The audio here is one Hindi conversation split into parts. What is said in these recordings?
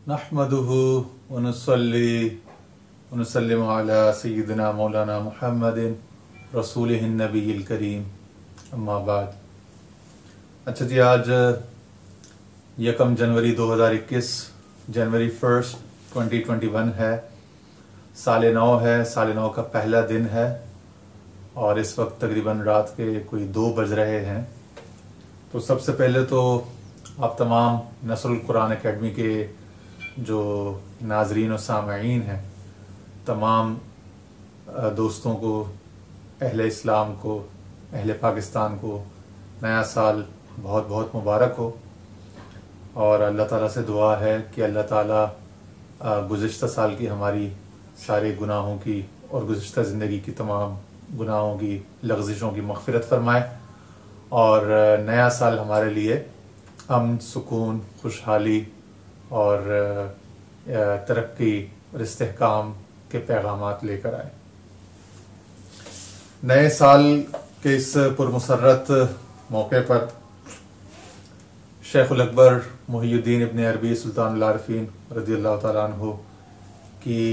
नहमदुहु व नुसल्ली व नुसल्लिमु अला सय्यिदिना मौलाना मुहम्मदिन रसूलिहिन नबिय्यिल करीम, अम्मा बाद। अच्छा जी, आज 1 जनवरी 2021 जनवरी 1 2021 है। साल नौ है, साल नौ का पहला दिन है और इस वक्त तकरीबन रात के कोई 2 बज रहे हैं। तो सबसे पहले तो आप तमाम नस्रुल कुरान एकेडमी के जो नाजरीन और सामईन हैं, तमाम दोस्तों को, अहले इस्लाम को, अहले पाकिस्तान को नया साल बहुत बहुत मुबारक हो। और अल्लाह ताला से दुआ है कि अल्लाह ताला गुज़िश्ता साल की हमारी सारे गुनाहों की और गुज़िश्ता ज़िंदगी की तमाम गुनाहों की लग़ज़िशों की मग़फ़िरत फ़रमाए और नया साल हमारे लिए अमन, सुकून, खुशहाली और तरक्की और इस्तेहकाम के पैगामात लेकर आए। नए साल के इस पुरमसरत मौके पर शेखुल अकबर मुहियुद्दीन इब्न अरबी सुल्तानुल आरिफीन रज़ियल्लाहु तआला अन्हु की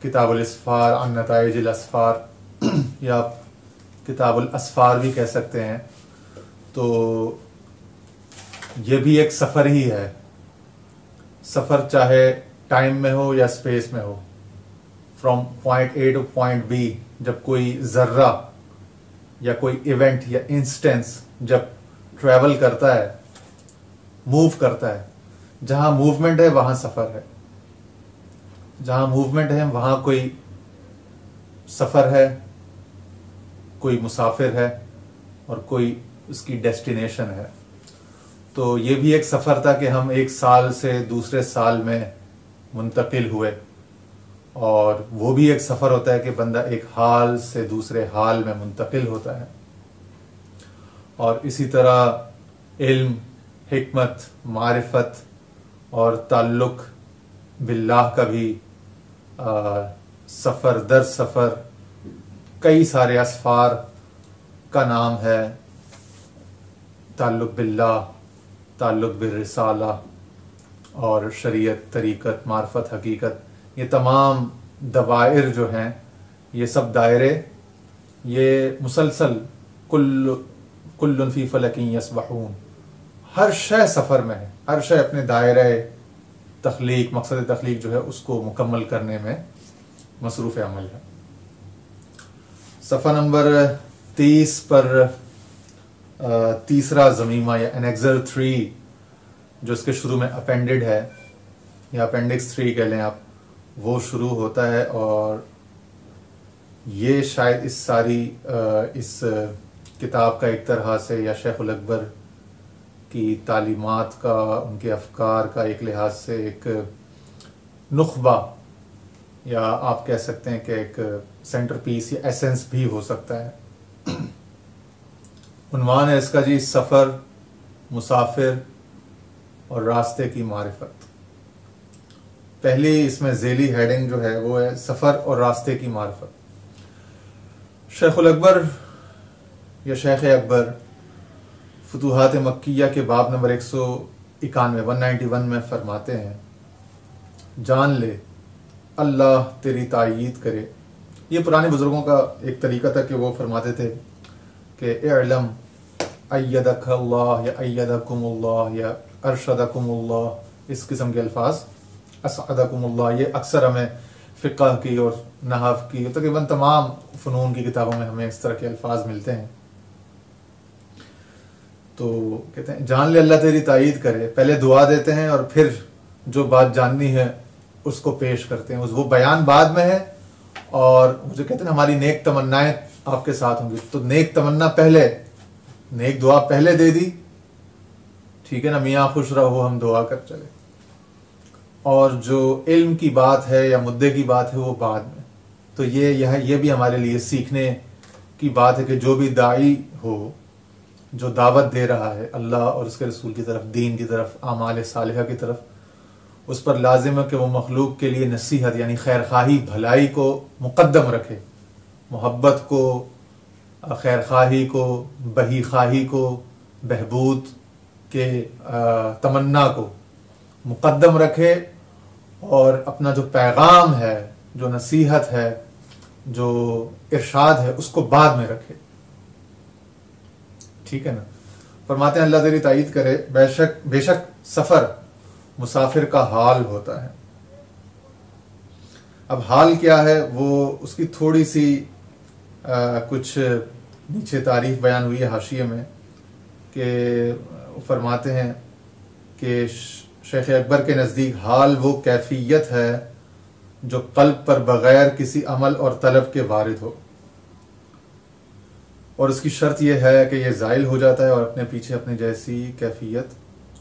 किताबुल अस्फ़ार अन नताइजिल अस्फ़ार या किताबुल अस्फ़ार भी कह सकते हैं। तो ये भी एक सफ़र ही है। सफ़र चाहे टाइम में हो या स्पेस में हो, from point A to point B, जब कोई ज़र्रा या कोई इवेंट या इंस्टेंस जब ट्रैवल करता है, मूव करता है, जहाँ मूवमेंट है वहाँ सफ़र है, जहाँ मूवमेंट है वहाँ कोई सफ़र है, कोई मुसाफिर है और कोई उसकी डेस्टिनेशन है। तो ये भी एक सफ़र था कि हम एक साल से दूसरे साल में मुंतकिल हुए, और वो भी एक सफ़र होता है कि बंदा एक हाल से दूसरे हाल में मुंतकिल होता है। और इसी तरह इल्म, हिकमत, मारिफत और ताल्लुक़ बिल्लाह का भी सफ़र दर सफ़र कई सारे अस्फ़ार का नाम है। ताल्लुक़ बिल्लाह, ताल्लुक़ बिर्रिसाला और शरीयत, तरीक़त, मार्फत, हकीकत, ये तमाम दवाइर जो हैं, ये सब दायरे ये मुसलसल कुल्लुन फ़ी फ़लकिन यस्बहून, हर शय सफ़र में है, हर शय अपने दायरे तख्लीक, मकसद तख्लीक जो है उसको मुकम्मल करने में मसरूफ़ अमल है। सफ़ा नंबर 30 पर तीसरा ज़मीमा या एनेक्सर 3 जो इसके शुरू में अपेंडेड है या अपेंडिक्स 3 कह लें आप, वो शुरू होता है। और ये शायद इस सारी इस किताब का एक तरह से या शेखुल अकबर की तालीमात का, उनके अफकार का एक लिहाज से एक नुख्बा या आप कह सकते हैं कि एक सेंटर पीस या एसेंस भी हो सकता है। उन्वान है इसका जी, सफ़र, मुसाफिर और रास्ते की मारिफत। पहली इसमें ज़ेली हेडिंग जो है वो है सफ़र और रास्ते की मारिफत। शेखुल अकबर या शेख अकबर फुतूहात मक्किया के बाब नंबर 191 में फरमाते हैं, जान ले अल्लाह तेरी तायीद करे। ये पुराने बुजुर्गों का एक तरीका था कि वो फरमाते थे कि इअलम अय्यदकल्लाह या अय्यदकुमुल्लाह या अरशदकुमुल्लाह, इस किस्म के अल्फाज, असअदकुमुल्लाह, ये अक्सर हमें फ़िक़्ह की और नहव की, तकरीबन तमाम फ़नून की किताबों में हमें इस तरह के अल्फाज मिलते हैं। तो कहते हैं जान ले अल्लाह तेरी तायीद करे, पहले दुआ देते हैं और फिर जो बात जाननी है उसको पेश करते हैं। वो बयान बाद में है और जो कहते हैं हमारी नेक तमन्नाएं आपके साथ होंगी। तो नेक तमन्ना पहले, नेक दुआ पहले दे दी, ठीक है ना, मियाँ खुश रहो, हम दुआ कर चले। और जो इल्म की बात है या मुद्दे की बात है वो बाद में। तो ये भी हमारे लिए सीखने की बात है कि जो भी दाई हो, जो दावत दे रहा है अल्लाह और उसके रसूल की तरफ, दीन की तरफ, आमाल सालिहा की तरफ, उस पर लाजिम है कि वो मखलूक के लिए नसीहत यानी खैर खाही, भलाई को मुकद्दम रखे, मोहब्बत को, खैर खाही को, बही खाही को, बहबूद के तमन्ना को मुकद्दम रखे और अपना जो पैगाम है, जो नसीहत है, जो इरशाद है, उसको बाद में रखे। ठीक है ना। फरमाते हैं अल्लाह तेरी ताईद करे, बेशक बेशक सफर मुसाफिर का हाल होता है। अब हाल क्या है, वो उसकी थोड़ी सी कुछ नीचे तारीफ बयान हुई है हाशिये में कि फरमाते हैं कि शेख अकबर के नज़दीक हाल वो कैफियत है जो कल्ब पर बगैर किसी अमल और तलब के वारिद हो, और उसकी शर्त यह है कि यह ज़ाइल हो जाता है और अपने पीछे अपने जैसी कैफियत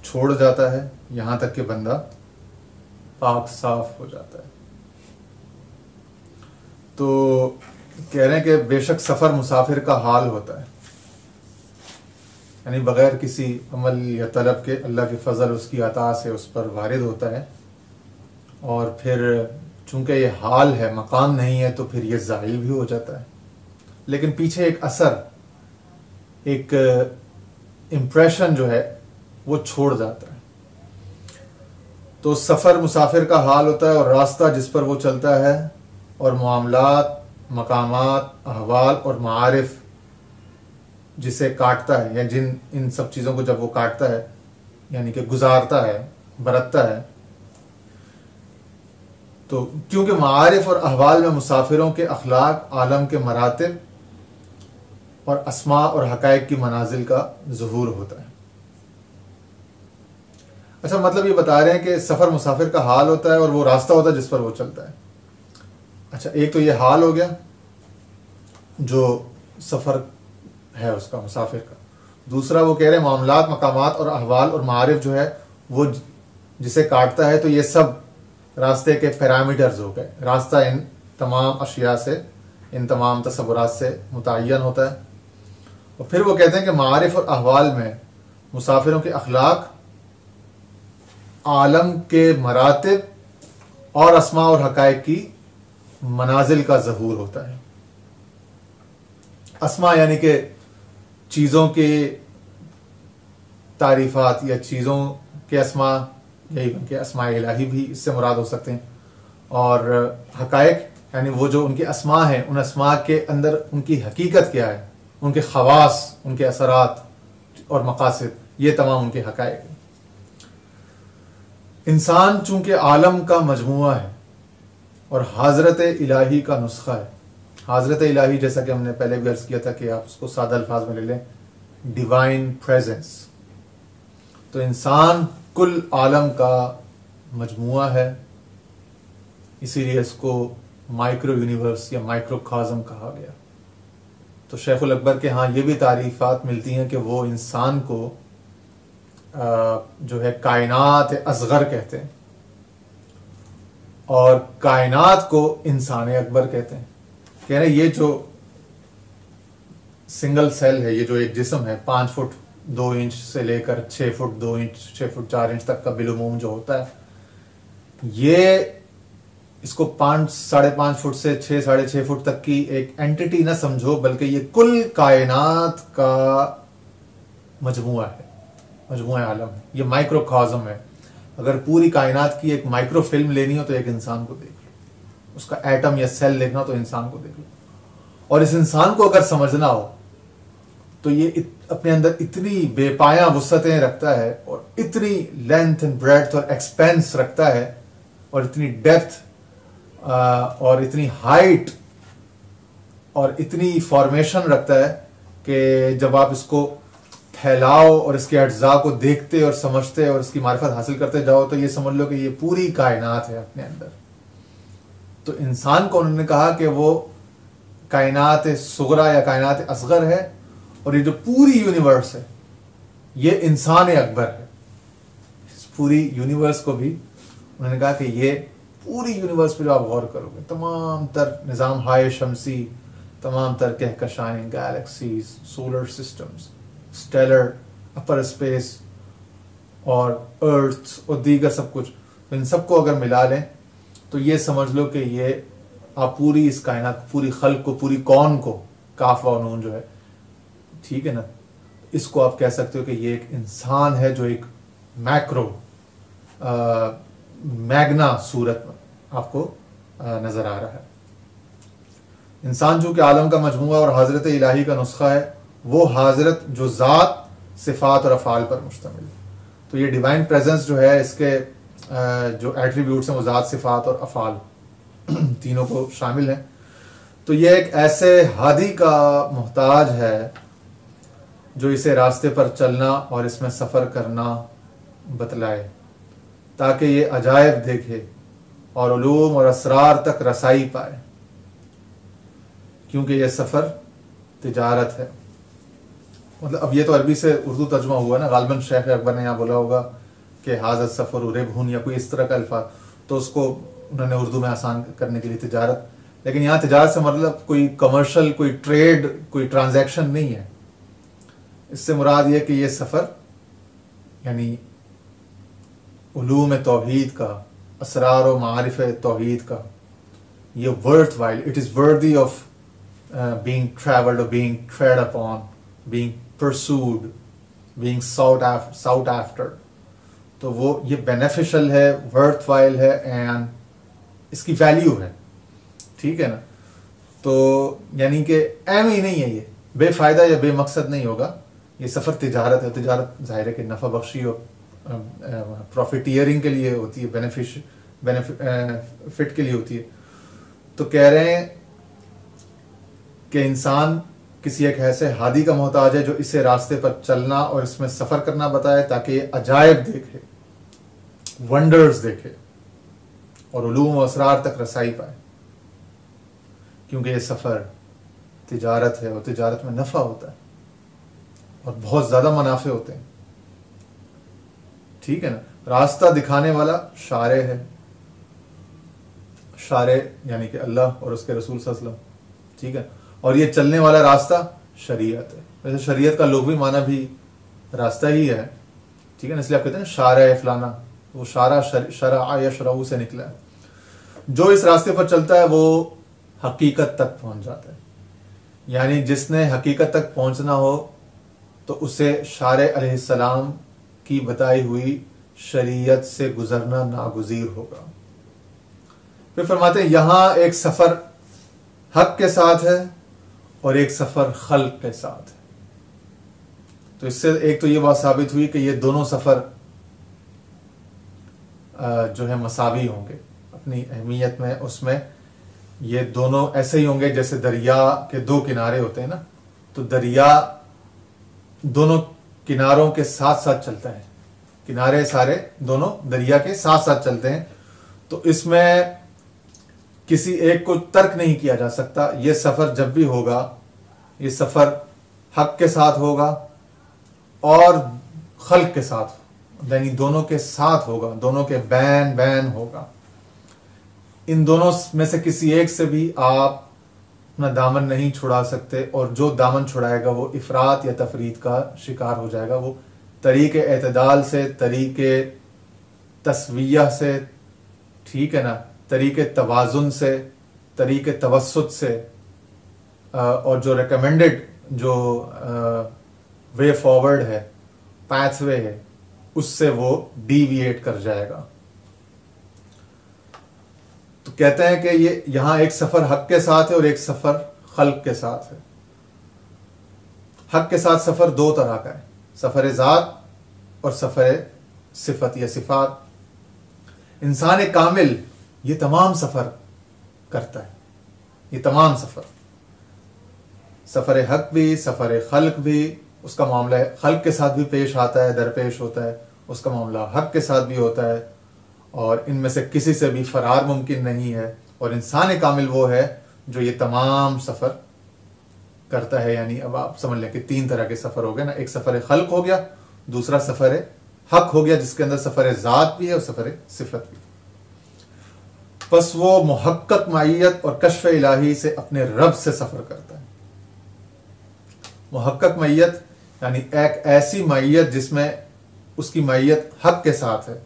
छोड़ जाता है, यहाँ तक कि बंदा पाक साफ हो जाता है। तो कह रहे हैं कि बेशक सफ़र मुसाफिर का हाल होता है, यानी बगैर किसी अमल या तलब के अल्लाह के फजल उसकी अता से उस पर वारिद होता है, और फिर चूंकि ये हाल है, मकाम नहीं है, तो फिर ये ज़ाइल भी हो जाता है, लेकिन पीछे एक असर, एक इम्प्रेशन जो है वो छोड़ जाता है। तो सफ़र मुसाफिर का हाल होता है और रास्ता जिस पर वो चलता है, और मामलात, मकामात, अहवाल और मारिफ जिसे काटता है, या जिन इन सब चीज़ों को जब वो काटता है यानी कि गुजारता है, बरतता है, तो क्योंकि मारिफ और अहवाल में मुसाफिरों के अखलाक, आलम के मरातिब और अस्मा और हकायक की मनाजिल का ज़ुहूर होता है। अच्छा, मतलब ये बता रहे हैं कि सफ़र मुसाफिर का हाल होता है और वो रास्ता होता है जिस पर वो चलता है। अच्छा, एक तो ये हाल हो गया जो सफ़र है उसका, मुसाफिर का। दूसरा वो कह रहे हैं मामलात, मकामात और अहवाल और मारिफ जो है वो जिसे काटता है, तो ये सब रास्ते के पैरामीटर्स हो गए। रास्ता इन तमाम अशिया से, इन तमाम तसव्वुरात से मुतय्यन होता है। और फिर वो कहते हैं कि मारिफ और अहवाल में मुसाफिरों के अखलाक, आलम के मरातिब और अस्मा और हकायक की मनाजिल का ज़हूर होता है। अस्मा यानी कि चीज़ों के तारीफ़ात या चीज़ों के अस्मा, यही उनके अस्मा इलाही भी इससे मुराद हो सकते हैं। और हकायक यानी वो जो उनके अस्मा हैं, उन अस्मा के अंदर उनकी हकीकत क्या है, उनके खवास, उनके असरात और मकासद, ये तमाम उनके हकायक हैं। इंसान चूंकि आलम का मजमुआ है और हाजरत इलाही का नुस्खा है। हाजरत इलाही, जैसा कि हमने पहले भी अर्ज किया था कि आप उसको सादा अल्फाज में ले लें, डिवाइन प्रेजेंस। तो इंसान कुल आलम का मजमुआ है, इसीलिए इसको माइक्रो यूनिवर्स या माइक्रोकॉज़म कहा गया। तो शेखुल अकबर के यहाँ ये भी तारीफ़ात मिलती हैं कि वो इंसान को जो है कायनात असगर कहते हैं, और कायनात को इंसान अकबर कहते हैं। कह रहे ये जो सिंगल सेल है, ये जो एक जिस्म है, 5 फुट 2 इंच से लेकर 6 फुट 2 इंच 6 फुट 4 इंच तक का बिलुमूम जो होता है, ये इसको 5 साढ़े 5 फुट से 6 साढ़े 6 फुट तक की एक एंटिटी ना समझो, बल्कि ये कुल कायनात का मजमुआ है, मजमुआ आलम है, ये माइक्रोकॉज़म है। अगर पूरी कायनात की एक माइक्रो फिल्म लेनी हो तो एक इंसान को देख लो, उसका एटम या सेल देखना हो तो इंसान को देख लो। और इस इंसान को अगर समझना हो तो ये अपने अंदर इतनी बेपाया वुसअतें रखता है, और इतनी लेंथ एंड ब्रेड्थ और एक्सपेंस रखता है, और इतनी डेप्थ और इतनी हाइट और इतनी फॉर्मेशन रखता है कि जब आप इसको फैलाओ और इसके अज्जा को देखते और समझते और इसकी मारिफत हासिल करते जाओ तो ये समझ लो कि ये पूरी कायनात है अपने अंदर। तो इंसान को उन्होंने कहा कि वो कायनात सुगरा या कायनात असगर है, और ये जो पूरी यूनिवर्स है ये इंसान अकबर है। इस पूरी यूनिवर्स को भी उन्होंने कहा कि ये पूरी यूनिवर्स पर जो आप गौर करोगे, तमाम तर निज़ाम हाय शमसी, तमाम तर कहकशाएं, गैलेक्सीज, सोलर सिस्टम्स, स्टेलर, अपर स्पेस और अर्थ और दीगर सब कुछ, तो इन सबको अगर मिला लें तो ये समझ लो कि ये आप पूरी इस कायनात, पूरी खल्क को, पूरी कौन को, काफ व नून जो है, ठीक है ना, इसको आप कह सकते हो कि ये एक इंसान है जो एक मैक्रो मैग्ना सूरत में आपको नजर आ रहा है। इंसान चूंकि आलम का मजमूआ और हजरत इलाही का नुस्खा है, वो हजरत जो ज़ात, सिफात और अफ़ाल पर मुश्तमिल है। तो ये डिवाइन प्रेजेंस जो है, इसके जो एट्रीब्यूट्स हैं वो ज़ात, सिफात और अफ़ाल तीनों को शामिल हैं। तो ये एक ऐसे हादी का मोहताज है जो इसे रास्ते पर चलना और इसमें सफ़र करना बतलाए, ताकि ये अजायब देखे और उलूम और असरार तक रसाई पाए, क्योंकि ये सफ़र तिजारत है। मतलब अब ये तो अरबी से उर्दू तर्जुमा हुआ ना, गालबन शेख अकबर ने यहाँ बोला होगा कि हाज़त सफ़र उरेबहुन या कोई इस तरह का अल्फाज, तो उसको उन्होंने उर्दू में आसान करने के लिए तिजारत, लेकिन यहाँ तिजारत से मतलब कोई कमर्शियल, कोई ट्रेड, कोई ट्रांजैक्शन नहीं है। इससे मुराद ये कि ये सफ़र यानी उलूम तौहीद का, असरार व मारिफ तौहीद का, ये worth while, it is worthy of being traveled or being tread upon, being pursued, being sought after. तो वो ये बेनिफिशियल है, वर्थ वाइल है एंड इसकी वैल्यू है, ठीक है ना। तो यानी कि एम ही नहीं है, ये बेफायदा या बेमकसद नहीं होगा। ये सफ़र तिजारत है। तिजारत ज़ाहिर है कि नफ़ा बख्शी और प्रॉफिटियरिंग के लिए होती है, बेनिफिट के लिए होती है। तो कह रहे हैं कि इंसान किसी एक ऐसे हादी का मोहताज है जो इसे रास्ते पर चलना और इसमें सफ़र करना बताए, ताकि ये अजायब देखे, वंडर्स देखे और उलूम और असरार तक रसाई पाए, क्योंकि ये सफ़र तिजारत है और तिजारत में नफ़ा होता है और बहुत ज़्यादा मुनाफे होते हैं, ठीक है ना। रास्ता दिखाने वाला शारे है, शारे यानी कि अल्लाह और उसके रसूल सल्लल्लाहु अलैहि वसल्लम, ठीक है। और ये चलने वाला रास्ता शरीयत है। वैसे शरीयत का लुग़वी माना भी रास्ता ही है, ठीक है ना, इसलिए आप कहते हैं शारा फलाना, वो शारा शरा या शराऊ से निकला है। जो इस रास्ते पर चलता है वो हकीकत तक पहुंच जाता है, यानी जिसने हकीकत तक पहुंचना हो तो उसे शारे अलैहिस्सलाम की बताई हुई शरीयत से गुजरना नागुज़ीर होगा। फिर फरमाते हैं यहां एक सफ़र हक के साथ है और एक सफ़र खल्क के साथ है। तो इससे एक तो ये बात साबित हुई कि ये दोनों सफ़र जो है मसावी होंगे अपनी अहमियत में। उसमें ये दोनों ऐसे ही होंगे जैसे दरिया के दो किनारे होते हैं ना, तो दरिया दोनों किनारों के साथ साथ चलता है, किनारे सारे दोनों दरिया के साथ साथ चलते हैं। तो इसमें किसी एक को तर्क नहीं किया जा सकता। ये सफ़र जब भी होगा, ये सफ़र हक के साथ होगा और खल्क के साथ, यानी दोनों के साथ होगा, दोनों के बैन बैन होगा। इन दोनों में से किसी एक से भी आप अपना दामन नहीं छुड़ा सकते, और जो दामन छुड़ाएगा वो इफरात या तफरीत का शिकार हो जाएगा। वो तरीके एतदाल से, तरीके तस्विया से, ठीक है ना, तरीके तवाजुन से, तरीके तवस्सुत से, और जो रिकमेंडेड जो वे फॉरवर्ड है, पैथवे है, उससे वो डीविएट कर जाएगा। तो कहते हैं कि ये यहां एक सफ़र हक के साथ है और एक सफ़र खल्क के साथ है। हक के साथ सफ़र दो तरह का है, सफ़र ज़ात और सफ़र सिफत या सिफात। इंसान कामिल ये तमाम सफ़र करता है, ये तमाम सफ़र, सफ़र हक भी, सफ़र खल्क भी, उसका मामला खल्क के साथ भी पेश आता है, दरपेश होता है, उसका मामला हक के साथ भी होता है, और इनमें से किसी से भी फरार मुमकिन नहीं है। और इंसान कामिल वो है जो ये तमाम सफ़र करता है। यानी अब आप समझ लें कि तीन तरह के सफ़र हो गए ना, एक सफ़र खल्क हो गया, दूसरा सफ़र हक हो गया जिसके अंदर सफ़र ज़ात भी है और सफ़र सिफत भी। बस वो मुहक्कक माइयत और कश्फ इलाही से अपने रब से सफ़र करता है। मुहक्कक माइयत यानी एक ऐसी माइयत जिसमें उसकी माइयत हक के साथ है,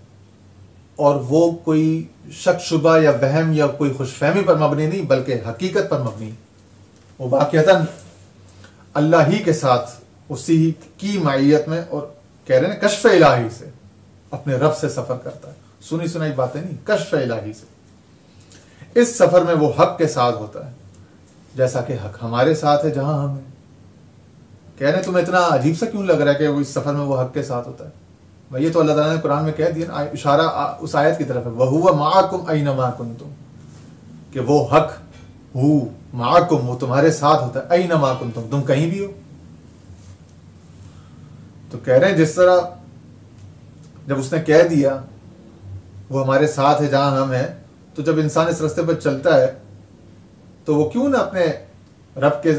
और वो कोई शक शुबा या वहम या कोई खुशफहमी पर मबनी नहीं, बल्कि हकीकत पर मबनी। वो वाक़ियतन अल्लाह ही के साथ उसी की माइयत में, और कह रहे हैं कश्फ इलाही से अपने रब से सफ़र करता है। सुनी सुनाई बातें नहीं, कश्फ इलाही से। इस सफर में वो हक के साथ होता है जैसा कि हक हमारे साथ है जहां हम हैं। कह रहे तुम्हें इतना अजीब सा क्यों लग रहा है कि वो इस सफर में वो हक के साथ होता है? भाई ये तो अल्लाह ताला ने कुरान में कह दिया ना, इशारा उस आयत की तरफ है, वहुवा माअकुम ऐनमा कुंतुम, कि वो हक हु माअकुम, वो तुम्हारे साथ होता है, ऐनमा कुंतुम, तुम कहीं भी हो। तो कह रहे हैं जिस तरह जब उसने कह दिया वो हमारे साथ है जहां हम हैं, तो जब इंसान इस रास्ते पर चलता है तो वो क्यों ना अपने रब के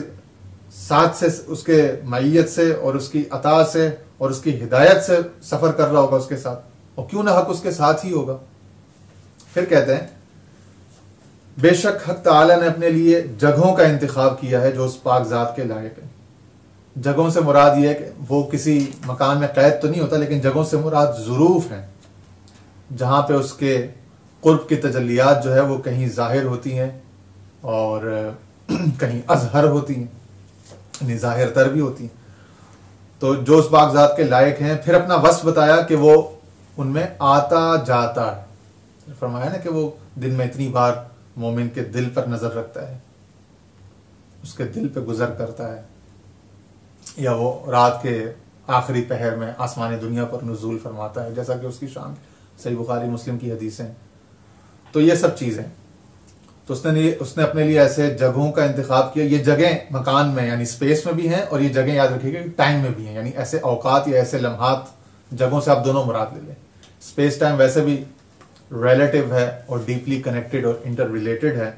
साथ से, उसके मैयत से और उसकी अता से और उसकी हिदायत से सफर कर रहा होगा उसके साथ, और क्यों ना हक उसके साथ ही होगा। फिर कहते हैं बेशक हक ताला ने अपने लिए जगहों का इंतखाब किया है जो उस पाक जात के लायक है। जगहों से मुराद ये है कि वो किसी मकान में कैद तो नहीं होता, लेकिन जगहों से मुराद ज़ुरूफ हैं जहाँ पे उसके कुर्ब की तजल्लियात जो है वो कहीं ज़ाहिर होती हैं और कहीं अजहर होती हैं, यानी ज़ाहिर तर भी होती हैं। तो जो उस बागजात के लायक हैं, फिर अपना वस्फ बताया कि वो उनमें आता जाता है। फरमाया ना कि वो दिन में इतनी बार मोमिन के दिल पर नज़र रखता है, उसके दिल पे गुजर करता है, या वो रात के आखिरी पहर में आसमानी दुनिया पर नुज़ूल फरमाता है, जैसा कि उसकी शान सही बुखारी मुस्लिम की हदीसें। तो ये सब चीज़ें, तो उसने अपने लिए ऐसे जगहों का इंतखाब किया। ये जगह मकान में यानी स्पेस में भी हैं, और ये जगह याद रखिएगा टाइम में भी हैं, यानी ऐसे औकात या ऐसे लम्हात, जगहों से आप दोनों मुराद ले लें। स्पेस टाइम वैसे भी रिलेटिव है और डीपली कनेक्टेड और इंटर रिलेटेड है,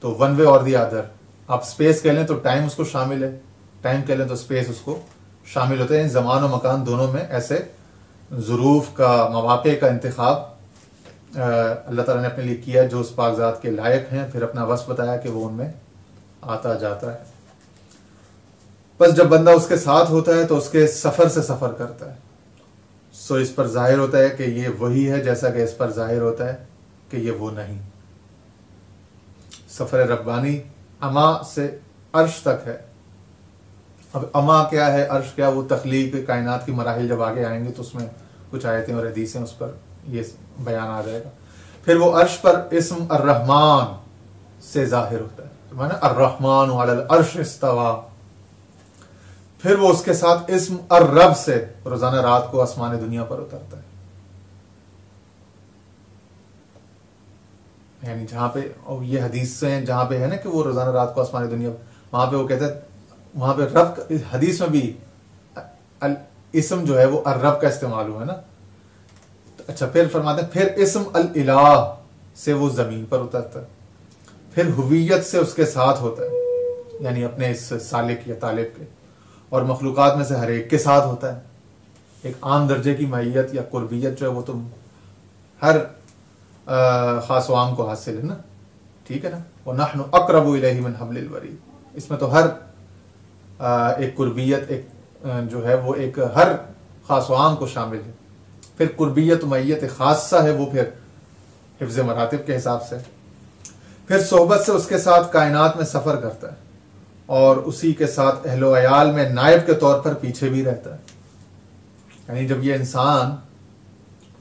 तो वन वे और दी अदर। आप स्पेस कह लें तो टाइम उसको शामिल है, टाइम कह लें तो स्पेस उसको शामिल होता है। ज़मान और मकान दोनों में ऐसे ज़ुरूफ का, मवाक़े का इंतखाब अल्लाह ताला ने अपने लिए किया जो उस पाकज़ात के लायक हैं। फिर अपना वस्फ बताया कि वो उनमें आता जाता है। बस जब बंदा उसके साथ होता है तो उसके सफ़र से सफ़र करता है। सो इस पर जाहिर होता है कि ये वही है, जैसा कि इस पर जाहिर होता है कि ये वो नहीं। सफ़र रब्बानी अमा से अर्श तक है। अब अमा क्या है, अर्श क्या, वो तख्लीक कायनात की मराहिल जब आगे आएंगे तो उसमें कुछ आयतें और हदीसें उस पर ये बयान आ जाएगा। फिर वो अर्श पर इस्म अर्रहमान से जाहिर होता है, माना अर्रहमान अलल अर्श इस्तवा। फिर वो उसके साथ इस्म अर्रब से रोजाना रात को आसमान दुनिया पर उतरता है, यानी जहां पे, और ये हदीस से जहां पे है ना कि वो रोजाना रात को आसमान दुनिया, वहां पे वो कहते हैं, वहां पे रब, हदीस में भी इस्म जो है वो अर्रब का इस्तेमाल हुआ है ना। अच्छा, फिर फरमाते हैं फिर इस्म अल इलाह से वो जमीन पर उतरता है। फिर हुवियत से उसके साथ होता है, यानी अपने इस सालिक या तालिब के, और मखलूकात में से हर एक के साथ होता है। एक आम दर्जे की मैयत या कुर्बियत जो है वो तो हर खास वाम को हासिल है ना, ठीक है ना। वो नहनु अक़रबु इलैहि मिन हब्लिल वरीद, इसमें तो हर एक कुर्बियत, एक जो है वो एक हर खास वाम को शामिल है। फिर कुर्बियत मैयत खासा है, वो फिर हिफ्ज़ मरातिब के हिसाब से। फिर सोहबत से उसके साथ कायनात में सफ़र करता है, और उसी के साथ अहलो अयाल में नायब के तौर पर पीछे भी रहता है। यानी जब ये इंसान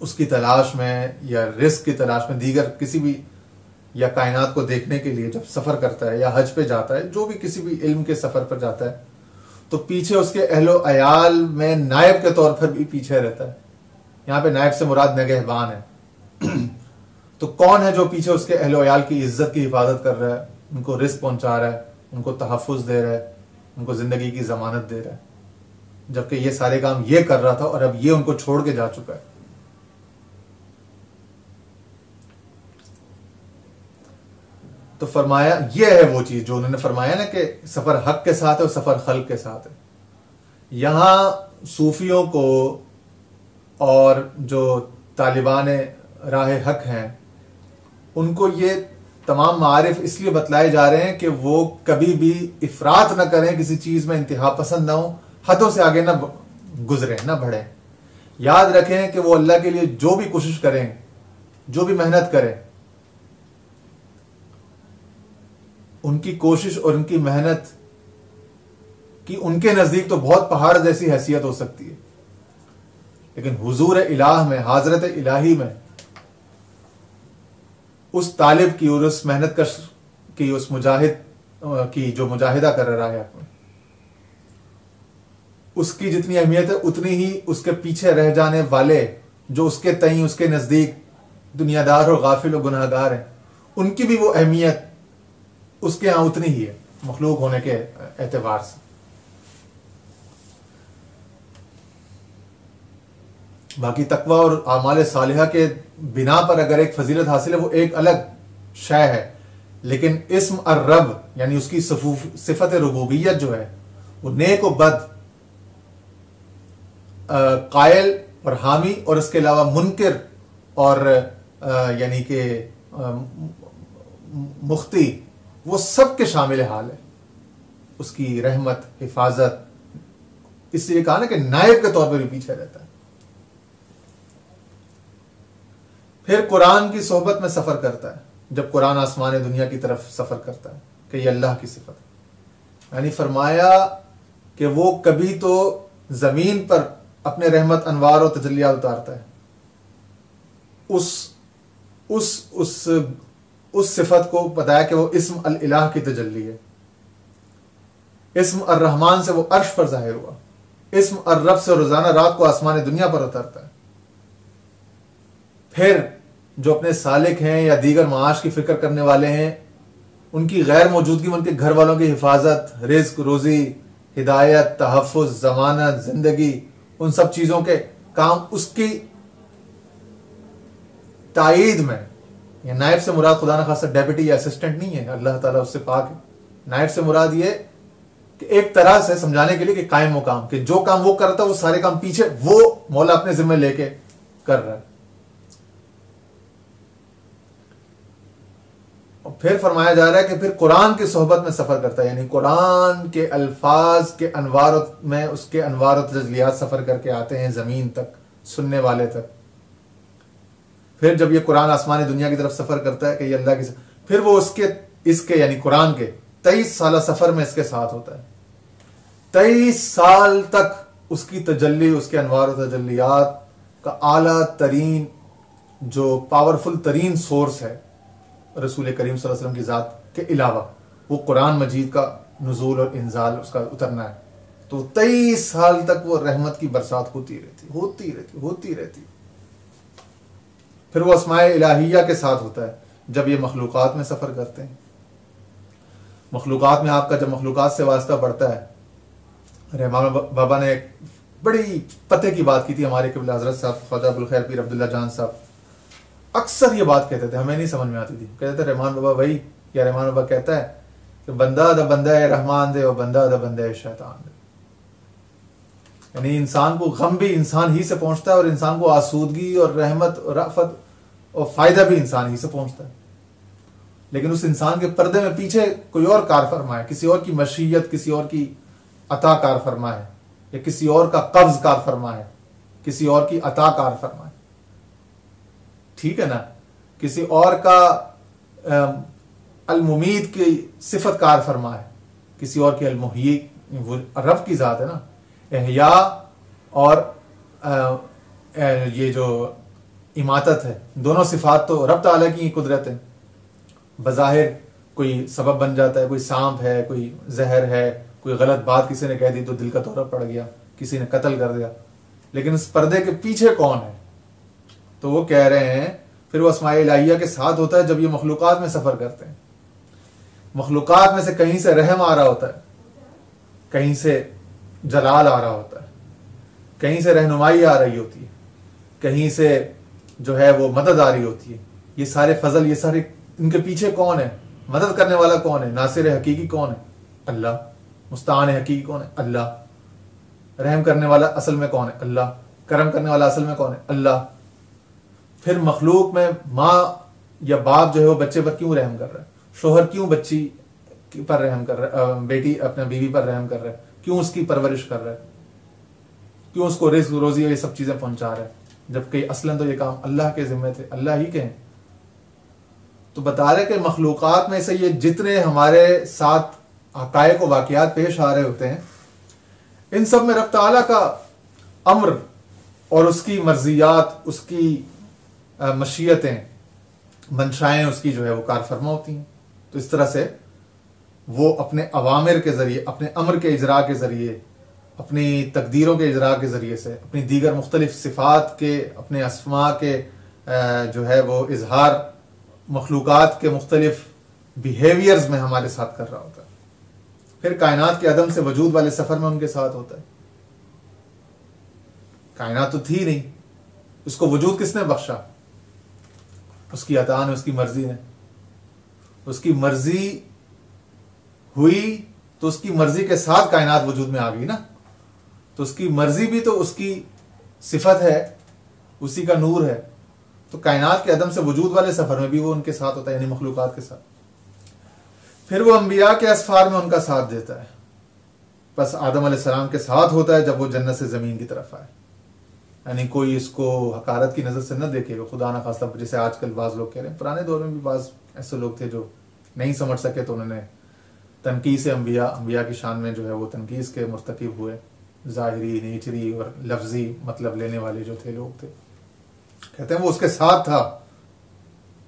उसकी तलाश में या रिस्क की तलाश में दीगर किसी भी या कायनात को देखने के लिए जब सफ़र करता है या हज पे जाता है, जो भी किसी भी इल्म के सफ़र पर जाता है, तो पीछे उसके अहलो अयाल में नायब के तौर पर भी पीछे रहता है। यहाँ पे नायब से मुराद निगहबान है। तो कौन है जो पीछे उसके अहलो अयाल की इज्जत की हिफाजत कर रहा है, उनको रिस्क पहुंचा रहा है, उनको तहफ़्फ़ुज़ दे रहा है, उनको ज़िंदगी की ज़मानत दे रहा है, जबकि ये सारे काम ये कर रहा था और अब ये उनको छोड़ के जा चुका है। तो फरमाया ये है वो चीज़ जो उन्होंने फरमाया ना कि सफ़र हक के साथ है और सफ़र खल्क़ के साथ है। यहाँ सूफियों को और जो तालिबान राह हक हैं, उनको ये तमाम मारिफ इसलिए बतलाए जा रहे हैं कि वो कभी भी इफरात ना करें, किसी चीज़ में इंतहा पसंद ना हो, हदों से आगे ना गुजरें, ना बढ़ें। याद रखें कि वो अल्लाह के लिए जो भी कोशिश करें, जो भी मेहनत करें, उनकी कोशिश और उनकी मेहनत की उनके नज़दीक तो बहुत पहाड़ जैसी हैसियत हो सकती है, लेकिन हुजूर इलाह में, हाजरत इलाही में उस तालिब की और उस मेहनत कश की, उस मुजाहिद की जो मुजाहिदा कर रहा है अपने, उसकी जितनी अहमियत है उतनी ही उसके पीछे रह जाने वाले जो उसके तई उसके नज़दीक दुनियादार और गाफिल और गुनाहगार हैं, उनकी भी वो अहमियत उसके यहाँ उतनी ही है मखलूक होने के एतबार से। बाकी तकवा और आमाल सालिहा के बिना पर अगर एक फजीलत हासिल है वो एक अलग शय है, लेकिन इस्म और रब यानी उसकी सिफत रुबूबियत जो है वो नेक व बद, कायल और हामी और इसके अलावा मुनकिर और यानी कि मुख्ती, वो सब के शामिल हाल है। उसकी रहमत, हिफाजत, इसलिए कहा ना कि नायब के तौर पर भी पीछे रहता है। फिर कुरान की सोहबत में सफर करता है, जब कुरान आसमान दुनिया की तरफ सफर करता है कि ये अल्लाह की सिफत है। यानी फरमाया कि वो कभी तो जमीन पर अपने रहमत अनवार और तजल्लियात उतारता है, उस सिफत को बताया कि वो इस्म अल इलाह की तजल्ली है। इस्म अर रहमान से वो अर्श पर जाहिर हुआ, इस्म अर रब से रोजाना रात को आसमान दुनिया पर उतरता है। फिर जो अपने सालिक हैं या दीगर माश की फिक्र करने वाले हैं, उनकी गैर मौजूदगी में उनके घर वालों की हिफाजत, रिज्क, रोजी, हिदायत, तहफ़्फ़ुज़, ज़मानत, जिंदगी, उन सब चीजों के काम उसकी तायीद में। या नायब से मुराद खुदा न खासा डेप्यूटी या असिस्टेंट नहीं है, अल्लाह ताला उससे पाक है। नायब से मुराद ये कि एक तरह से समझाने के लिए कि कायम मुकाम, कि जो काम वो करता है वो सारे काम पीछे वो मौला अपने जिम्मे लेके कर रहा है। और फिर फरमाया जा रहा है कि फिर कुरान की सोहबत में सफर करता है, यानी कुरान के अल्फाज के अनवार में उसके अनवार और तजलियात सफर करके आते हैं जमीन तक, सुनने वाले तक। फिर जब ये कुरान आसमानी दुनिया की तरफ सफर करता है कि ये अल्लाह की, फिर वो इसके यानी कुरान के 23 साल सफर में इसके साथ होता है। 23 साल तक उसकी तजल्ली, उसके अनवार और तजल्लियात का आला तरीन जो पावरफुल तरीन सोर्स है रसूल करीम सल्लल्लाहु अलैहि वसल्लम की ज़ात के अलावा, वो कुरान मजीद का नुज़ूल और इंजाल, उसका उतरना है। तो 23 साल तक वो रहमत की बरसात होती रहती। फिर वो अस्माए इलाहिया के साथ होता है जब ये मखलूक़ात में सफ़र करते हैं। मखलूक़ात में आपका जब मखलूक़ात से वास्ता बढ़ता है, रहमान बाबा ने एक बड़ी पते की बात की थी, हमारे क़िबला हज़रत साहब ख्वाजा अबुल खैर पीर अब्दुल्ला जान साहब अक्सर ये बात कहते थे, हमें नहीं समझ में आती थी। कहते थे रहमान बाबा वही, या रहमान बाबा कहता है कि बंदा द बंदा है रहमान दे और बंदा द बंदा है शैतान दे। यानी इंसान को गम भी इंसान ही से पहुंचता है और इंसान को आसूदगी और रहमत और रफ़त और फायदा भी इंसान ही से पहुंचता है। लेकिन उस इंसान के पर्दे में पीछे कोई और कार फरमा है, किसी और की मशीयत, किसी और की अता कार फरमा है, या किसी और का कब्ज कार फरमा है, किसी और की अता कार फरमा है, ठीक है ना, किसी और का अल-मुमीत की सिफत कार फरमा है, किसी और की अल-मुहय्यी, वो रब की ज़ात है ना। एहया और ये जो इमातत है, दोनों सिफात तो रब ताला की कुदरत है। बज़ाहिर कोई सबब बन जाता है, कोई सांप है, कोई जहर है, कोई गलत बात किसी ने कह दी तो दिल का दौरा पड़ गया, किसी ने कत्ल कर दिया, लेकिन उस पर्दे के पीछे कौन है? तो वो कह रहे हैं फिर वो अस्माए इलाहिया के साथ होता है जब ये मखलूक़ात में सफ़र करते हैं। मखलूक़ात में से कहीं से रहम आ रहा होता है, कहीं से जलाल आ रहा होता है, कहीं से रहनुमाई आ रही होती है, कहीं से जो है वो मदद आ रही होती है। ये सारे फजल, ये सारे, इनके पीछे कौन है? मदद करने वाला कौन है? नासिर हकीकी कौन है? अल्लाह। मुस्तान हकीकी कौन है? अल्लाह। रहम करने वाला असल में कौन है? अल्लाह। करम करने वाला असल में कौन है? अल्लाह। फिर मखलूक में माँ या बाप जो है वो बच्चे पर क्यों रहम कर रहा है? शोहर क्यों बच्ची पर रहम कर रहा है? बेटी अपने बीवी पर रहम कर रहा है? क्यों उसकी परवरिश कर रहा है? क्यों उसको रिज़्क़, रोजी और ये सब चीजें पहुंचा रहा है? जबकि असलन तो ये काम अल्लाह के जिम्मे थे, अल्लाह ही के हैं। तो बता रहे कि मखलूक़ात में से ये जितने हमारे साथ हक़ाइक़ व वाक़ियात पेश आ रहे होते हैं, इन सब में रब ताला का अम्र और उसकी मर्जियात, उसकी मशीयतें मंशाएं उसकी जो है वो कार फरमा होती हैं। तो इस तरह से वो अपने अवामिर के ज़रिए, अपने अमर के इजरा के ज़रिए, अपनी तकदीरों के इजरा के ज़रिए से, अपनी दीगर मुख्तलिफ सिफ़ात के, अपने अस्मा के जो है वो इजहार मखलूक़ात के मुख्तलिफ बिहेवियर्स में हमारे साथ कर रहा होता है। फिर कायनात के अदम से वजूद वाले सफ़र में उनके साथ होता है। कायनात तो थी नहीं, उसको वजूद किसने बख्शा? उसकी अता ने, उसकी मर्जी ने। उसकी मर्जी हुई तो उसकी मर्जी के साथ कायनात वजूद में आ गई ना। तो उसकी मर्जी भी तो उसकी सिफत है, उसी का नूर है। तो कायनात के अदम से वजूद वाले सफर में भी वो उनके साथ होता है, यानी मखलूकात के साथ। फिर वो अंबिया के असफार में उनका साथ देता है। बस आदम अलैहिस्सलाम के साथ होता है जब वो जन्नत से जमीन की तरफ आए। यानी कोई इसको हकारत की नजर से न देखेगा, खुदा ना खास्ता, जैसे आजकल बाज लोग कह रहे हैं। पुराने दौर में भी बाज ऐसे लोग थे जो नहीं समझ सके, तो उन्होंने तनकीस अंबिया की शान में जो है वो तनकीस के मुर्तकिब हुए। ज़ाहिरी, नेचरी और लफ्जी मतलब लेने वाले जो थे लोग थे। कहते हैं वो उसके साथ था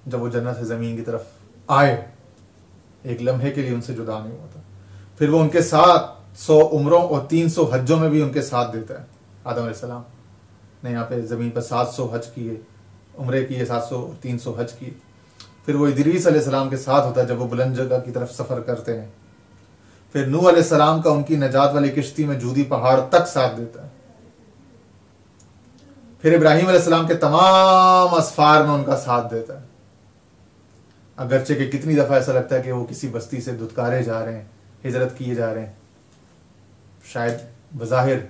जब वो जन्नत से ज़मीन की तरफ आए, एक लम्हे के लिए उनसे जुदा नहीं हुआ था। फिर वो उनके साथ 100 उम्रों और 300 हज्जों में भी उनके साथ देता है। आदम अलैहिस्सलाम ने यहाँ पे ज़मीन पर 700 हज किए, उम्रे किए 700 और 300 हज किए। फिर वो इदरीस अलैहिस्सलाम के साथ होता है जब वो बुलंद जगह की तरफ सफ़र करते हैं। फिर नूह अलैहिस्सलाम का उनकी नजात वाली किश्ती में जूदी पहाड़ तक साथ देता है। फिर इब्राहीम अलैहिस्सलाम के तमाम असफार में उनका साथ देता है। अगरचे कि कितनी दफ़ा ऐसा लगता है कि वो किसी बस्ती से धुतकारे जा रहे हैं, हिजरत किए जा रहे हैं, शायद बज़ाहिर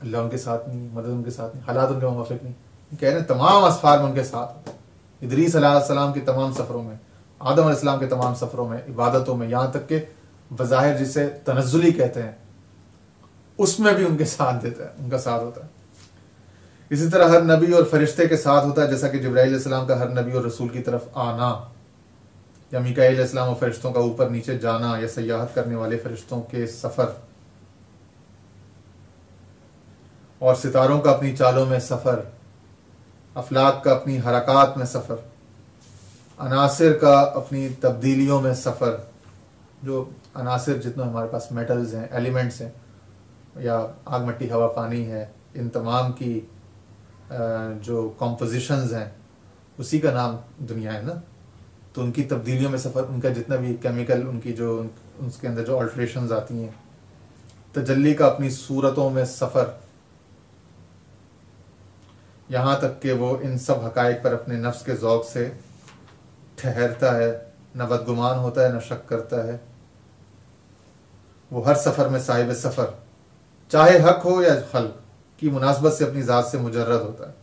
अल्लाह उनके साथ नहीं, मदद उनके साथ नहीं, हालात उनके मुवाफिक नहीं। कह रहे हैं तमाम असफार में उनके साथ। इदरीस अलैहिस्सलाम के तमाम सफ़रों में, आदम अलैहिस्सलाम के तमाम सफ़रों में, इबादतों में, यहाँ तक के बज़ाहिर जिसे तनज़्ज़ुली कहते हैं उसमें भी उनके साथ देता है, उनका साथ होता है। इसी तरह हर नबी और फरिश्ते के साथ होता है, जैसा कि जिब्राईल अलैहिस्सलाम का हर नबी और रसूल की तरफ आना, या मीकाईल अलैहिस्सलाम और फरिश्तों का ऊपर नीचे जाना, या सयाहत करने वाले फरिश्तों के सफ़र, और सितारों का अपनी चालों में सफ़र, अफलाक का अपनी हरकात में सफ़र, अनासिर का अपनी तब्दीलियों में सफ़र। जो अनासिर जितने हमारे पास मेटल्स हैं, एलिमेंट्स हैं, या आग मिट्टी हवा पानी है, इन तमाम की जो कॉम्पोजिशंस हैं उसी का नाम दुनिया है ना। तो उनकी तब्दीलियों में सफ़र, उनका जितना भी केमिकल, उनकी जो उसके अंदर जो अल्ट्रेशंस आती हैं, तजल्ली का अपनी सूरतों में सफ़र, यहाँ तक कि वो इन सब हकायक पर अपने नफ्स के ज़ौक़ से ठहरता है, न बदगुमान होता है, न शक करता है। वो हर सफ़र में साहिब सफ़र, चाहे हक हो या खल्क, की मुनासबत से अपनी ज़ात से मुजर्रद होता है।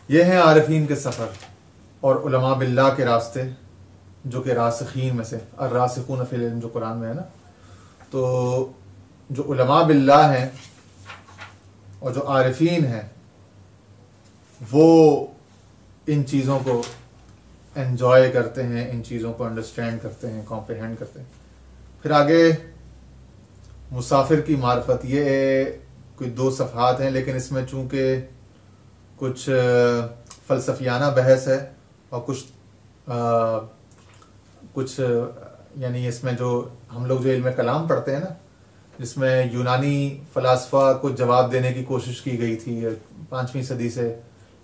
ये हैं आरिफीन के सफ़र और उलमा बिल्लाह के रास्ते, जो कि रासिखीन में से, और रासिखून फिल इल्म जो कुरान में है ना। तो जो उलमा बिल्लाह हैं और जो आरिफीन हैं वो इन चीज़ों को एंजॉय करते हैं, इन चीज़ों को अंडरस्टैंड करते हैं, कॉम्प्रिहेंड करते हैं। फिर आगे मुसाफिर की मार्फत, ये कोई 2 सफ़हात हैं, लेकिन इसमें चूँकि कुछ फ़लसफ़ियाना बहस है और कुछ यानी इसमें जो हम लोग जो इल्म कलाम पढ़ते हैं ना, जिसमें यूनानी फ़लासफ़ा को जवाब देने की कोशिश की गई थी 5वीं सदी से।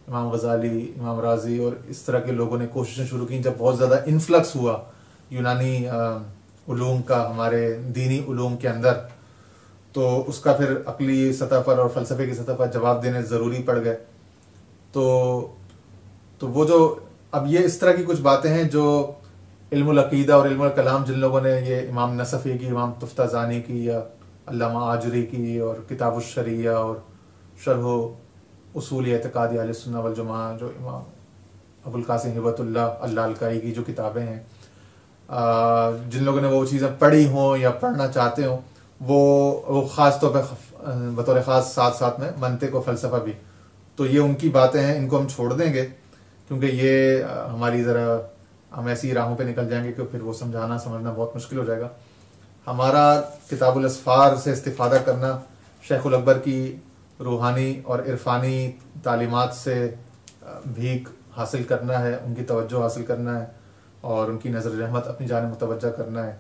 इमाम गज़ाली, इमाम राज़ी और इस तरह के लोगों ने कोशिशें शुरू की। जब बहुत ज़्यादा इन्फ्लक्स हुआ यूनानी उलूम का हमारे दीनी उलूम के अंदर, तो उसका फिर अक़ली सतह पर और फ़लसफ़े की सतह पर जवाब देने ज़रूरी पड़ गए। तो वो जो अब ये इस तरह की कुछ बातें हैं जो इल्मुल अक़ीदा और इल्मुल कलाम, जिन लोगों ने ये इमाम नसफ़ी की, इमाम तुफ्ताज़ानी की, या अल्लामा आजरी की, और किताबुश शरिया और शरह उसूल एतक़ाद अहले सुन्नह वल जमाअह, जो इमाम अबुल क़ासिम हिबतुल्लाह अल्लालकाई की जो किताबें हैं, जिन लोगों ने वो चीज़ें पढ़ी हों या पढ़ना चाहते हों, वो ख़ास तौर पर बतौर ख़ास साथ साथ में मंतिक़ और फ़लसफ़ा भी, तो ये उनकी बातें हैं, इनको हम छोड़ देंगे क्योंकि ये हमारी ज़रा हम ऐसी राहों पे निकल जाएंगे कि फिर वो समझाना समझना बहुत मुश्किल हो जाएगा। हमारा किताबुल असफ़ार से इस्तिफ़ादा करना शेखुल अकबर की रूहानी और इरफानी तालीमात से भीख हासिल करना है, उनकी तवज्जो हासिल करना है और उनकी नज़र रहमत अपनी जानिब मुतवज्जा करना है,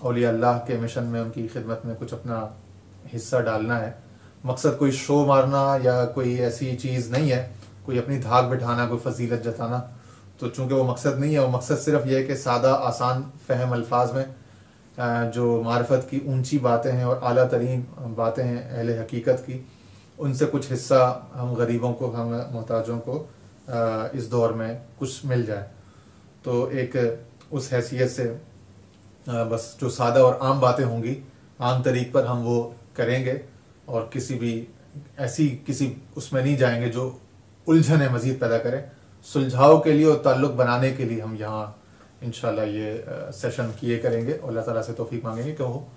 औलिया अल्लाह के मिशन में उनकी खिदमत में कुछ अपना हिस्सा डालना है। मकसद कोई शो मारना या कोई ऐसी चीज़ नहीं है, कोई अपनी धाक बिठाना, कोई फजीलत जताना, तो चूँकि वो मकसद नहीं है। वो मकसद सिर्फ ये है कि सादा आसान फ़हम अल्फाज में जो मार्फत की ऊंची बातें हैं और आला तरीन बातें हैं अहले हकीकत की, उनसे कुछ हिस्सा हम गरीबों को, हम मोहताजों को इस दौर में कुछ मिल जाए। तो एक उस हैसियत से बस जो सादा और आम बातें होंगी, आम तरीक़ पर हम वो करेंगे और किसी भी ऐसी किसी उसमें नहीं जाएंगे जो उलझने मज़ीद पैदा करें। सुलझाव के लिए और ताल्लुक़ बनाने के लिए हम यहाँ इंशाल्लाह ये सेशन किए करेंगे और अल्लाह ताला से तौफीक मांगेंगे कि वो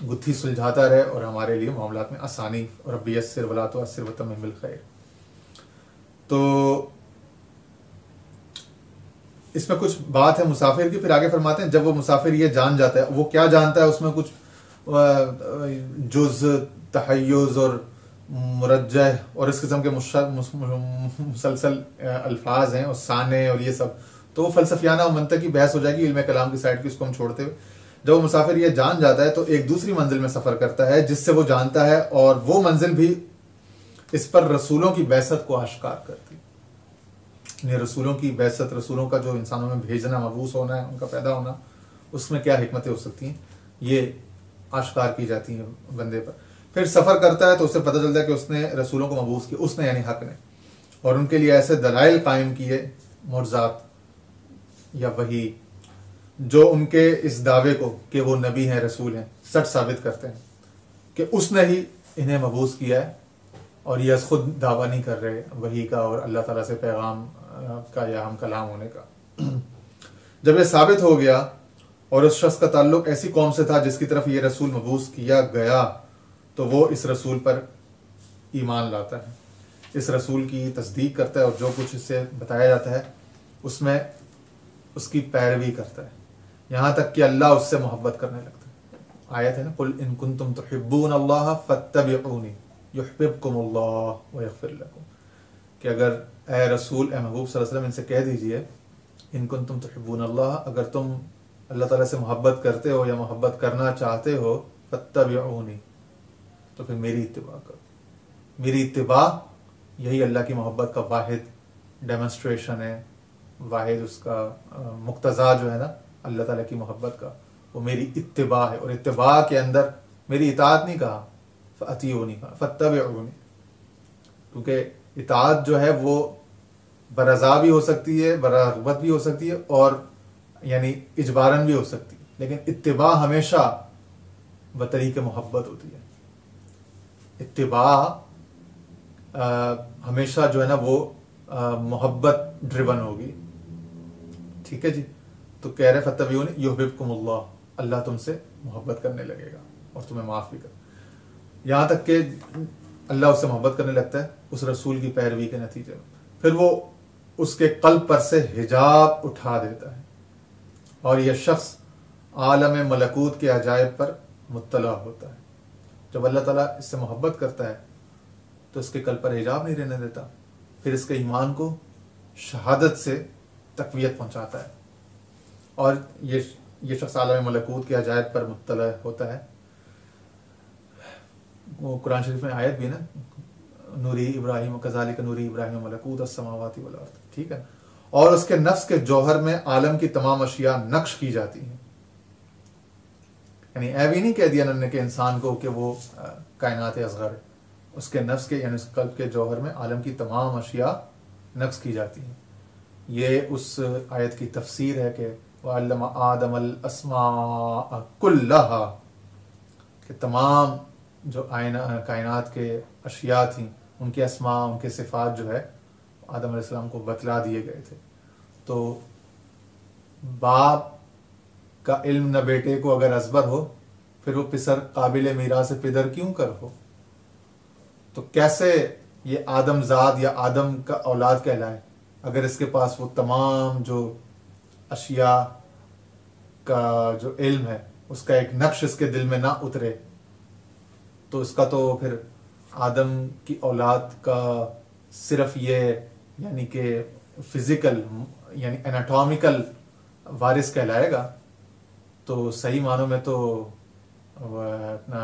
गुत्थी सुलझाता रहे और हमारे लिए मामलात में आसानी और रब्बी यस्सिर वला तुअस्सिर व तम्मिम बिल खैर। तो इसमें कुछ बात है मुसाफिर की, फिर आगे फरमाते हैं जब वो मुसाफिर ये जान जाता है, वो क्या जानता है, उसमें कुछ जुज़, तहय्युज़ और मुरज्जह और इस किस्म के मुसलसल अल्फाज हैं और साने और ये सब, तो वो फ़लसफ़ियाना और मंतकी बहस हो जाएगी इल्म कलाम की साइड की, उसको हम छोड़ते हुए जब वो मुसाफिर ये जान जाता है तो एक दूसरी मंजिल में सफ़र करता है जिससे वो जानता है, और वो मंजिल भी इस पर रसूलों की बैसत को आश्कार करती है। रसूलों की बैसत, रसूलों का जो इंसानों में भेजना, मबूस होना है, उनका पैदा होना, उसमें क्या हिकमतें हो सकती हैं, ये आश्कार की जाती हैं बंदे पर। फिर सफ़र करता है तो उससे पता चलता है कि उसने रसूलों को मबूस किया, उसने यानी हक ने, और उनके लिए ऐसे दलाइल कायम किए, मुअज़्ज़ात या वही, जो उनके इस दावे को कि वो नबी हैं, रसूल हैं, सच साबित करते हैं कि उसने ही इन्हें मबूस किया है और ये खुद दावा नहीं कर रहे वही का और अल्लाह ताला से पैगाम का या हम कलाम होने का। जब ये साबित हो गया और उस शख्स का ताल्लुक ऐसी कौम से था जिसकी तरफ ये रसूल मबूस किया गया, तो वो इस रसूल पर ईमान लाता है, इस रसूल की तस्दीक करता है और जो कुछ इससे बताया जाता है उसमें उसकी पैरवी करता है, यहाँ तक कि अल्लाह उससे मोहब्बत करने लगता है। आयत है ना, कुल इन कुंतुम तुहिब्बून अल्लाह फत्तबिऊनी युहिब्बुकुमुल्लाह व यगफिर लकुम, कि अगर ए रसूल, ए महबूब सल्लल्लाहु अलैहि वसल्लम, इनसे कह दीजिए इन कुंतुम तुहिब्बून अल्लाह, अगर तुम अल्लाह ताला से मोहब्बत करते हो या मोहब्बत करना चाहते हो, फत्तबिऊनी, तो फिर मेरी इत्तिबा करो। मेरी इत्तिबा यही अल्लाह की मोहब्बत का वाहिद डेमोन्स्ट्रेशन है, वाहिद उसका मुक्तज़ा जो है ना अल्लाह ताला की मोहब्बत का, वो मेरी इत्तिबा है। और इत्तिबा के अंदर मेरी इताअत नहीं कहा, फअतिऊनी कहा, फत्तबिऊनी, क्योंकि इताअत जो है वो बरज़ा भी हो सकती है, बरग़बत भी हो सकती है और यानी इजबारन भी हो सकती है, लेकिन इत्तिबा हमेशा बतरीक़ मोहब्बत होती है। इत्तिबा हमेशा जो है ना वो मोहब्बत ड्रिवन होगी। ठीक है जी, तो कह रहे फत्तबिऊनी युहिब्बुकुमुल्लाह, अल्लाह तुमसे मोहब्बत करने लगेगा और तुम्हें माफ़ भी कर, यहाँ तक कि अल्लाह उससे मोहब्बत करने लगता है उस रसूल की पैरवी के नतीजे में। फिर वो उसके कल्ब पर से हिजाब उठा देता है और यह शख्स आलम मलकूत के अजायब पर मुत्तला होता है। जब अल्लाह ताला इससे मोहब्बत करता है तो इसके कल्ब पर हिजाब नहीं रहने देता, फिर इसके ईमान को शहादत से तक़वियत पहुँचाता है और ये शख्स आलम मलकूत के अजायब पर मुत्तला होता है। वो कुरान शरीफ में आयत भी ना, नूरी इब्राहिम कज़ालिक नूरी इब्राहिम मलकूत अस्समावाति वल अर्द, ठीक है। और उसके नफ्स के जौहर में आलम की तमाम अशिया नक्श की जाती हैं, यानी ऐ भी नहीं कह दिया उन्होंने कि इंसान को कि वो कायनात असग़र है, उसके नफ्स के यानी उस कल्ब के जौहर में आलम की तमाम अशिया नक्श की जाती हैं। ये उस आयत की तफसीर है कि वअल्लमा आदमल अस्मा कुल्लहा, कि तमाम जो कायनात के अशिया थी उनके अस्मा, उनके सिफ़ात जो है आदम अलैहिस्सलाम को बतला दिए गए थे। तो बाप का इल्म न बेटे को अगर असबर हो, फिर वो पिसर काबिल मीरास पिदर क्यों कर हो, तो कैसे ये आदमजाद या आदम का औलाद कहलाए अगर इसके पास वो तमाम जो अशिया का जो इल्म है उसका एक नक्श इसके दिल में ना उतरे, तो इसका तो फिर आदम की औलाद का सिर्फ ये यानी कि फिजिकल यानी एनाटॉमिकल वारिस कहलाएगा, तो सही मानों में तो वह अपना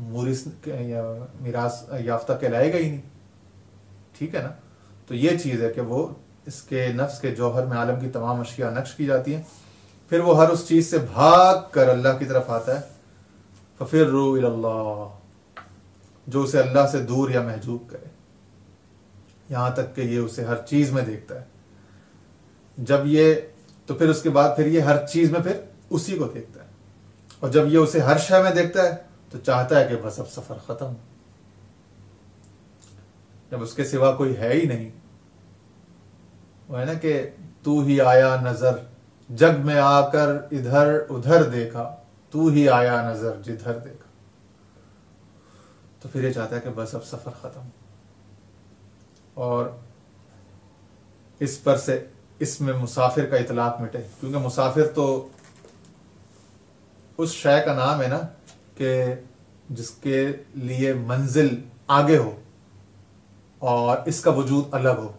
मूरिस या मिरास याफ्ता कहलाएगा ही नहीं। ठीक है ना। तो ये चीज़ है कि वो इसके नफ्स के जौहर में आलम की तमाम अशिया नक्श की जाती हैं, फिर वो हर उस चीज़ से भाग कर अल्लाह की तरफ आता है। फ़फ़िर्रू इलल्लाह, जो उसे अल्लाह से दूर या महजूब करे, यहाँ तक कि ये उसे हर चीज़ में देखता है। जब ये तो फिर उसके बाद फिर ये हर चीज़ में फिर उसी को देखता है, और जब ये उसे हर शय में देखता है तो चाहता है कि बस अब सफ़र ख़त्म। जब उसके सिवा कोई है ही नहीं, वो है ना कि तू ही आया नज़र जग में आकर इधर उधर देखा, तू ही आया नज़र जिधर देखा, तो फिर ये चाहता है कि बस अब सफ़र ख़त्म। और इस पर से इसमें मुसाफिर का इतलाक मिटे, क्योंकि मुसाफिर तो उस शय का नाम है ना कि जिसके लिए मंजिल आगे हो और इसका वजूद अलग हो।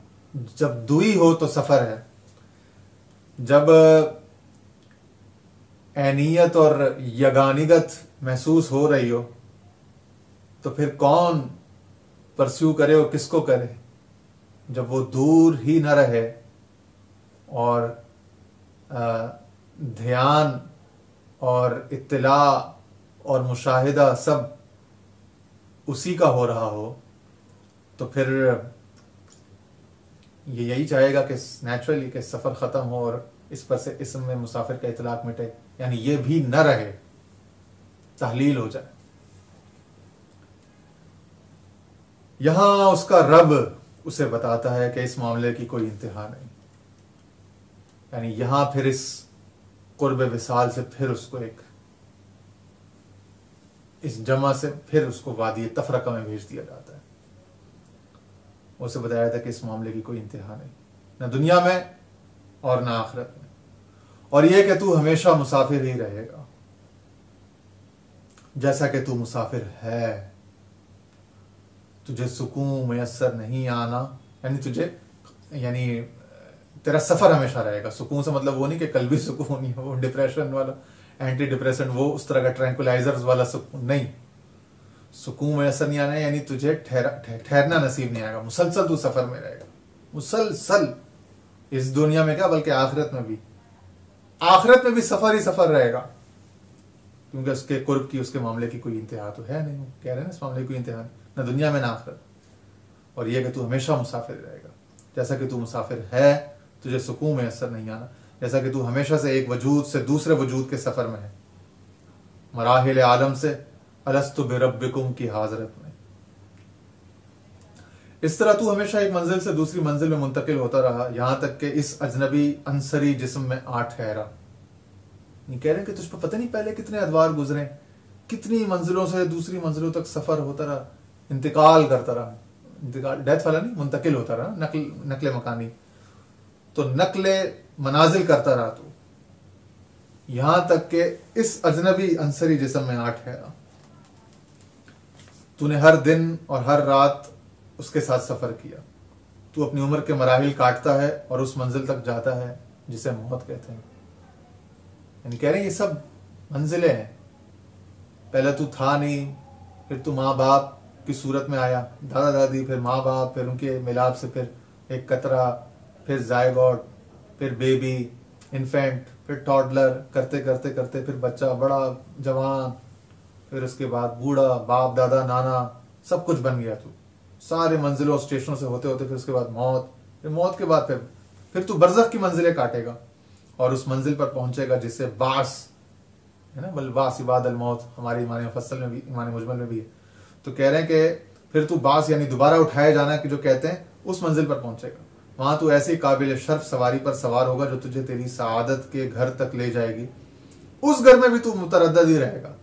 जब दुई हो तो सफ़र है, जब ऐनियत और यगानिगत महसूस हो रही हो तो फिर कौन परस्यू करे और किसको करे। जब वो दूर ही न रहे और ध्यान और इत्तिला और मुशाहिदा सब उसी का हो रहा हो, तो फिर ये यही चाहेगा कि नेचुरली कि सफ़र ख़त्म हो और इस पर से इसम में मुसाफिर का इतलाक मिटे, यानी ये भी न रहे, तहलील हो जाए। यहां उसका रब उसे बताता है कि इस मामले की कोई इंतहा नहीं, यानी यहां फिर इस कुर्ब विसाल से फिर उसको इस जमा से फिर उसको वादी तफरका में भेज दिया जाता है। उसे बताया था कि इस मामले की कोई इंतहा नहीं, न दुनिया में और न आखिरत में, और यह कि तू हमेशा मुसाफिर ही रहेगा, जैसा कि तू मुसाफिर है। तुझे सुकून मैसर नहीं आना, यानी तेरा सफर हमेशा रहेगा। सुकून से मतलब वो नहीं कि कल्बी सुकून ही वो डिप्रेशन वाला एंटी डिप्रेशन, वो उस तरह का ट्रैंकुलाइजर्स वाला सुकून नहीं। सुकून मैसर नहीं आना यानी तुझे ठहरना नसीब नहीं आएगा, मुसलसल तू सफर में रहेगा, मुसलसल। इस दुनिया में क्या बल्कि आखिरत में भी सफर ही सफर रहेगा, क्योंकि उसके कुर्ब की उसके मामले की कोई इंतहा तो है नहीं। कह रहे हैं ना इस मामले की कोई इंतहा न दुनिया में ना आखिरत। और यह कि तू हमेशा मुसाफिर रहेगा, जैसा कि तू मुसाफिर है, तुझे सुकून मैसर नहीं आना, जैसा कि तू हमेशा से एक वजूद से दूसरे वजूद के सफर में है, मराहिल आलम से अलस्तु बिरब्बिकुम की हाजरत में। इस तरह तू हमेशा एक मंजिल से दूसरी मंजिल में मुंतकिल होता रहा, यहां तक कि इस अजनबी अंसरी जिस्म में आ ठहरा। नहीं कह रहे कि तुझ पर पता नहीं पहले कितने अदवार गुजरे, कितनी मंजिलों से दूसरी मंजिलों तक सफर होता रहा, इंतकाल करता रहा। इंतकाल डेथ वाला नहीं, मुंतकिल होता रहा, नकले मकानी। तो नकले मनाजिल करता रहा तू, यहां तक कि इस अजनबी अंसरी जिस्म में आ ठहरा। तूने हर दिन और हर रात उसके साथ सफर किया। तू अपनी उम्र के मराहिल काटता है और उस मंजिल तक जाता है जिसे मौत कहते हैं। यानी कह रहे हैं ये सब मंजिलें हैं। पहले तू था नहीं, फिर तू माँ बाप की सूरत में आया, दादा दादी, फिर माँ बाप, फिर उनके मिलाप से फिर एक कतरा, फिर जायगॉट, फिर बेबी, इन्फेंट, फिर टॉडलर, करते करते करते फिर बच्चा, बड़ा, जवान, फिर उसके बाद बूढ़ा, बाप दादा नाना, सब कुछ बन गया तू। सारे मंजिलों स्टेशनों से होते होते फिर उसके बाद मौत, फिर मौत के बाद फिर तू बरज़ख की मंजिलें काटेगा और उस मंजिल पर पहुंचेगा जिससे बास है ना, बल बास इबाद अल मौत हमारे ईमान मुफस्सल में भी, ईमान मुजमल में भी है। तो कह रहे हैं कि फिर तू बास यानी दोबारा उठाया जाना कि जो कहते हैं, उस मंजिल पर पहुंचेगा। वहां तू ऐसी काबिल शर्फ सवारी पर सवार होगा जो तुझे तेरी सआदत के घर तक ले जाएगी। उस घर में भी तू मुतरद्दिद ही रहेगा।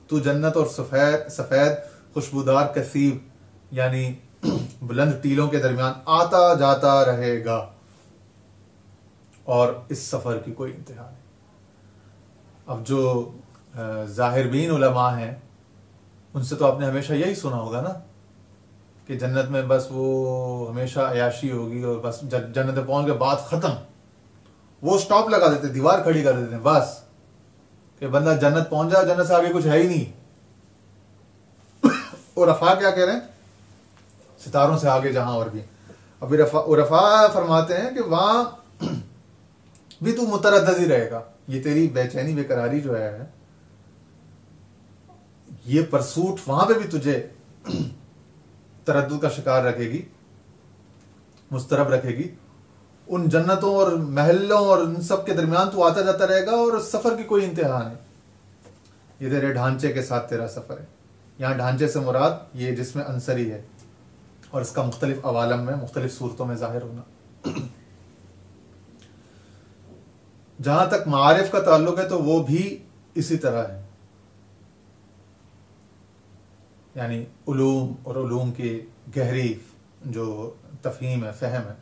तू जन्नत और सफेद खुशबूदार कसीब यानी बुलंद टीलों के दरमियान आता जाता रहेगा, और इस सफर की कोई इंतहा नहीं। अब जो जाहिरबीन उलमा हैं उनसे तो आपने हमेशा यही सुना होगा ना कि जन्नत में बस वो हमेशा अयाशी होगी और बस जन्नत में पहुंच के बात खत्म। वो स्टॉप लगा देते, दीवार खड़ी कर देते बस कि बंदा जन्नत पहुंच जाए, जन्नत से आगे कुछ है ही नहीं। और रफा क्या कह रहे हैं, सितारों से आगे जहां और भी। अभी रफा फरमाते हैं कि वहां भी तू मुतरद्दिद ही रहेगा। ये तेरी बेचैनी बेकरारी जो है, ये परसूट वहां पे भी तुझे तरद्दुद का शिकार रखेगी, मुस्तरब रखेगी। उन जन्नतों और महलों और उन सब के दरमियान तू आता जाता रहेगा और सफर की कोई इंतहा नहीं। ये तेरे ढांचे के साथ तेरा सफर है। यहाँ ढांचे से मुराद ये जिसमें अंसरी है और इसका मुख्तलिफ अवालम में मुख्तलिफ सूरतों में जाहिर होना। जहां तक मारिफ का ताल्लुक है तो वो भी इसी तरह है, यानी उलूम और उलूम की गहरी जो तफहीम है, फहम है,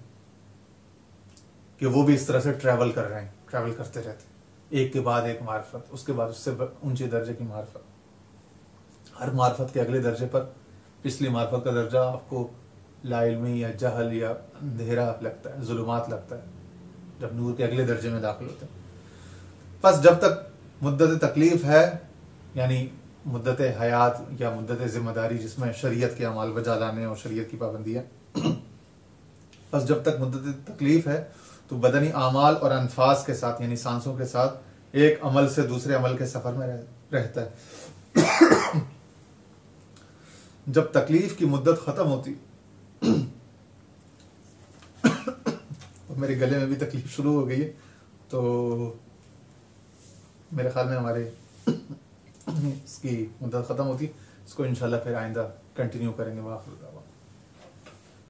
कि वो भी इस तरह से ट्रैवल कर रहे हैं, ट्रैवल करते रहते हैं, एक के बाद एक मार्फत, उसके बाद उससे ऊंचे दर्जे की मार्फत। हर मार्फत के अगले दर्जे पर पिछली मार्फत का दर्जा आपको लाइल्मी या जहल या अंधेरा लगता है, जुल्मात लगता है, जब नूर के अगले दर्जे में दाखिल होते हैं। बस जब तक मुद्दत तकलीफ है, यानी मुद्दत हयात या मुद्दत जिम्मेदारी जिसमें शरीयत के अमाल बजा लाने और शरीयत की पाबंदियाँ, बस जब तक मुद्दत तकलीफ है तो बदनी आमाल और अनफास के साथ यानी सांसों के साथ एक अमल से दूसरे अमल के सफर में रहता है। जब तकलीफ की मुद्दत खत्म होती और मेरे गले में भी तकलीफ शुरू हो गई है, तो मेरे ख्याल में हमारे इसकी मुद्दत खत्म होती, इसको इंशाल्लाह फिर आइंदा कंटिन्यू करेंगे। वाखिर